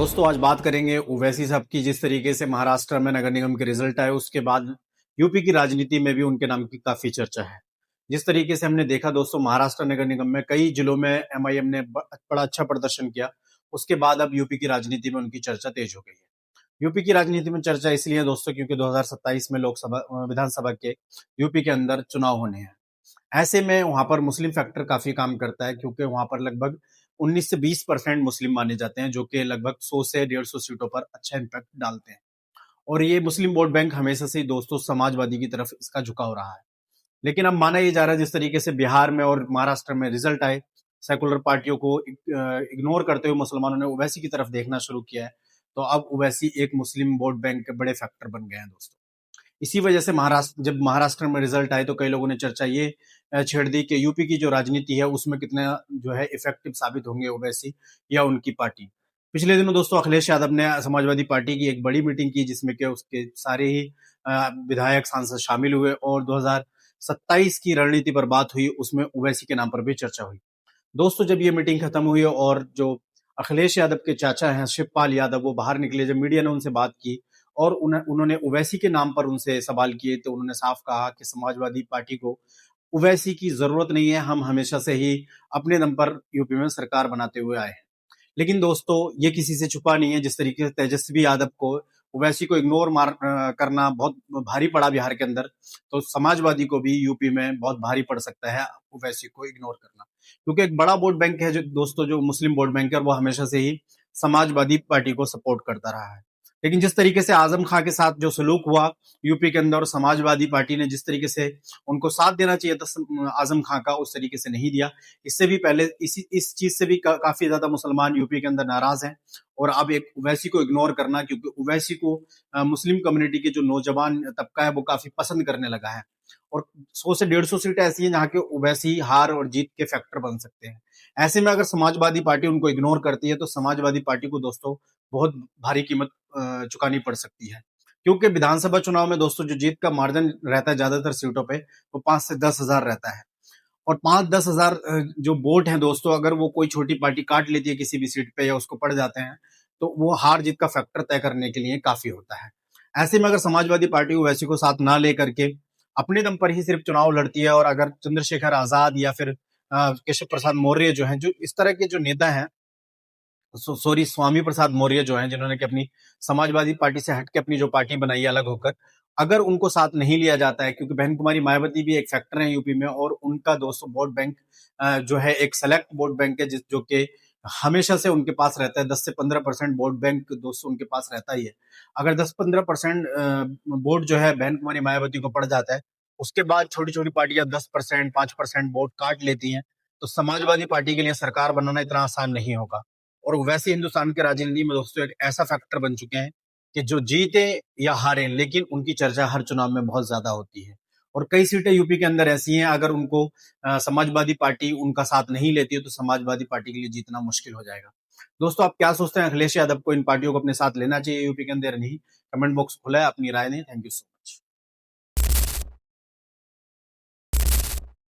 दोस्तों आज बात करेंगे ओवैसी साहब की। जिस तरीके से महाराष्ट्र में नगर निगम के रिजल्ट आए उसके बाद यूपी की राजनीति में भी उनके नाम की काफी चर्चा है। जिस तरीके से हमने देखा दोस्तों, महाराष्ट्र नगर निगम में कई जिलों में एमआईएम ने बड़ा अच्छा प्रदर्शन किया। उसके बाद अब यूपी की राजनीति में उनकी चर्चा तेज हो गई है। यूपी की राजनीति में चर्चा इसलिए है दोस्तों क्योंकि 2027 में लोकसभा विधानसभा के यूपी के अंदर चुनाव होने हैं। ऐसे में वहां पर मुस्लिम फैक्टर काफी काम करता है क्योंकि वहां पर लगभग 19 से 20% मुस्लिम माने जाते हैं, जो कि लगभग 100 से 150 सीटों पर अच्छा इम्पैक्ट डालते हैं। और ये मुस्लिम वोट बैंक हमेशा से ही दोस्तों समाजवादी की तरफ इसका झुकाव रहा है। लेकिन अब माना ये जा रहा है, जिस तरीके से बिहार में और महाराष्ट्र में रिजल्ट आए, सेकुलर पार्टियों को इग्नोर करते हुए मुसलमानों ने ओवैसी की तरफ देखना शुरू किया है। तो अब ओवैसी एक मुस्लिम वोट बैंक के बड़े फैक्टर बन गए हैं दोस्तों। इसी वजह से जब महाराष्ट्र में रिजल्ट आए तो कई लोगों ने चर्चा ये छेड़ दी कि यूपी की जो राजनीति है उसमें कितने जो है इफेक्टिव साबित होंगे ओवैसी या उनकी पार्टी। पिछले दिनों दोस्तों अखिलेश यादव ने समाजवादी पार्टी की एक बड़ी मीटिंग की जिसमें कि उसके सारे ही विधायक सांसद शामिल हुए और 2027 की रणनीति पर बात हुई, उसमें ओवैसी के नाम पर भी चर्चा हुई। दोस्तों जब ये मीटिंग खत्म हुई और जो अखिलेश यादव के चाचा हैं शिवपाल यादव, वो बाहर निकले, जब मीडिया ने उनसे बात की और उन्होंने ओवैसी के नाम पर उनसे सवाल किए तो उन्होंने साफ कहा कि समाजवादी पार्टी को ओवैसी की जरूरत नहीं है, हम हमेशा से ही अपने दम पर यूपी में सरकार बनाते हुए आए हैं। लेकिन दोस्तों ये किसी से छुपा नहीं है, जिस तरीके से तेजस्वी यादव को ओवैसी को करना बहुत भारी पड़ा बिहार के अंदर, तो समाजवादी को भी यूपी में बहुत भारी पड़ सकता है ओवैसी को इग्नोर करना। क्योंकि एक बड़ा वोट बैंक है जो दोस्तों, जो मुस्लिम वोट बैंक है, और वो हमेशा से ही समाजवादी पार्टी को सपोर्ट करता रहा है। लेकिन जिस तरीके से आजम खां के साथ जो सलूक हुआ यूपी के अंदर, और समाजवादी पार्टी ने जिस तरीके से उनको साथ देना चाहिए था आजम खां का, उस तरीके से नहीं दिया। इससे भी पहले इस चीज से भी काफी ज्यादा मुसलमान यूपी के अंदर नाराज हैं। और अब एक ओवैसी को इग्नोर करना, क्योंकि ओवैसी को मुस्लिम कम्युनिटी के जो नौजवान तबका है वो काफी पसंद करने लगा है। और 100 से 150 सीटें ऐसी हैं जहां के ओवैसी हार और जीत के फैक्टर बन सकते हैं। ऐसे में अगर समाजवादी पार्टी उनको इग्नोर करती है तो समाजवादी पार्टी को दोस्तों बहुत भारी कीमत चुकानी पड़ सकती है। क्योंकि विधानसभा चुनाव में दोस्तों जो जीत का मार्जिन रहता है ज्यादातर सीटों पे, वो 5 से 10 हजार रहता है। और 5-10 हजार जो वोट हैं दोस्तों, अगर वो कोई छोटी पार्टी काट लेती है किसी भी सीट पे या उसको पड़ जाते हैं, तो वो हार जीत का फैक्टर तय करने के लिए काफी होता है। ऐसे में अगर समाजवादी पार्टी ओवैसी को साथ ना लेकर के अपने दम पर ही सिर्फ चुनाव लड़ती है, और अगर चंद्रशेखर आजाद या फिर केशव प्रसाद मौर्य जो हैं, जो इस तरह के जो नेता हैं, सॉरी स्वामी प्रसाद मौर्य जो हैं, जिन्होंने कि अपनी समाजवादी पार्टी से हट के अपनी जो पार्टी बनाई है अलग होकर, अगर उनको साथ नहीं लिया जाता है, क्योंकि बहन कुमारी मायावती भी एक फैक्टर है यूपी में, और उनका दोस्तों वोट बैंक जो है एक सेलेक्ट वोट बैंक है, जो कि हमेशा से उनके पास रहता है। 10 से 15% वोट बैंक दोस्तों उनके पास रहता ही है। अगर 10-15% वोट जो है बहन कुमारी मायावती को पड़ जाता है, उसके बाद छोटी छोटी पार्टियां 10%, 5% वोट काट लेती हैं, तो समाजवादी पार्टी के लिए सरकार बनाना इतना आसान नहीं होगा। और वैसे हिंदुस्तान के राजनीति में दोस्तों एक ऐसा फैक्टर बन चुके हैं कि जो जीते या हारे, लेकिन उनकी चर्चा हर चुनाव में बहुत ज्यादा होती है। और कई सीटें यूपी के अंदर ऐसी हैं, अगर उनको समाजवादी पार्टी उनका साथ नहीं लेती है तो समाजवादी पार्टी के लिए जीतना मुश्किल हो जाएगा। दोस्तों आप क्या सोचते हैं, अखिलेश यादव को इन पार्टियों को अपने साथ लेना चाहिए यूपी के अंदर? नहीं, कमेंट बॉक्स खुला है, अपनी राय दें। Thank you so much.